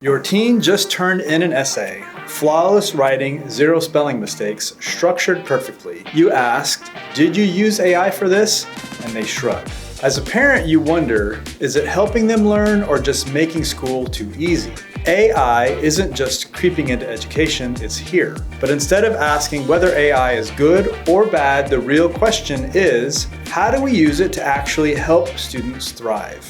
Your teen just turned in an essay. Flawless writing, 0 spelling mistakes, structured perfectly. You asked, "Did you use AI for this?" And they shrugged. As a parent, you wonder, is it helping them learn or just making school too easy? AI isn't just creeping into education, it's here. But instead of asking whether AI is good or bad, the real question is, how do we use it to actually help students thrive?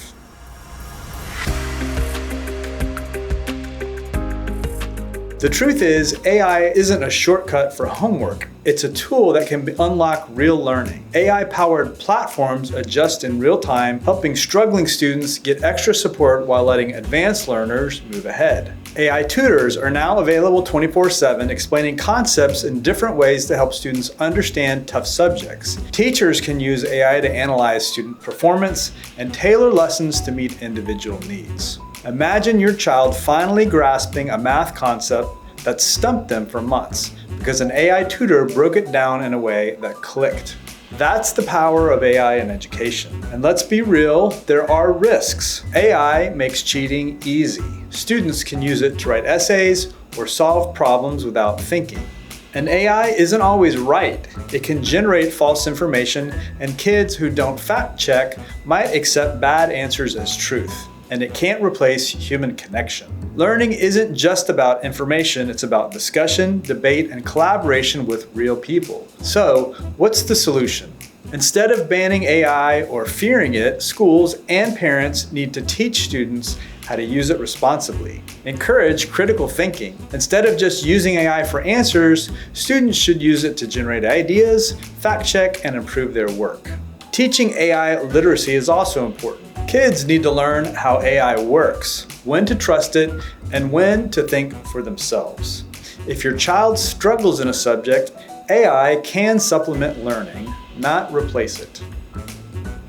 The truth is, AI isn't a shortcut for homework. It's a tool that can unlock real learning. AI-powered platforms adjust in real time, helping struggling students get extra support while letting advanced learners move ahead. AI tutors are now available 24/7, explaining concepts in different ways to help students understand tough subjects. Teachers can use AI to analyze student performance and tailor lessons to meet individual needs. Imagine your child finally grasping a math concept that stumped them for months because an AI tutor broke it down in a way that clicked. That's the power of AI in education. And let's be real, there are risks. AI makes cheating easy. Students can use it to write essays or solve problems without thinking. And AI isn't always right. It can generate false information, and kids who don't fact check might accept bad answers as truth. And it can't replace human connection. Learning isn't just about information, it's about discussion, debate, and collaboration with real people. So, what's the solution? Instead of banning AI or fearing it, schools and parents need to teach students how to use it responsibly. Encourage critical thinking. Instead of just using AI for answers, students should use it to generate ideas, fact check, and improve their work. Teaching AI literacy is also important. Kids need to learn how AI works, when to trust it, and when to think for themselves. If your child struggles in a subject, AI can supplement learning, not replace it.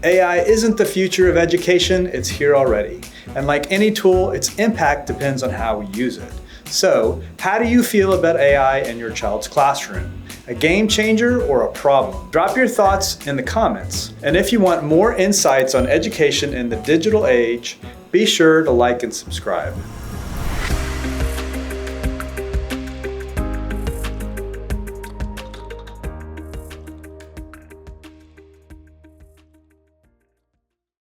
AI isn't the future of education, it's here already. And like any tool, its impact depends on how we use it. So, how do you feel about AI in your child's classroom? A game changer or a problem? Drop your thoughts in the comments. And if you want more insights on education in the digital age, be sure to like and subscribe.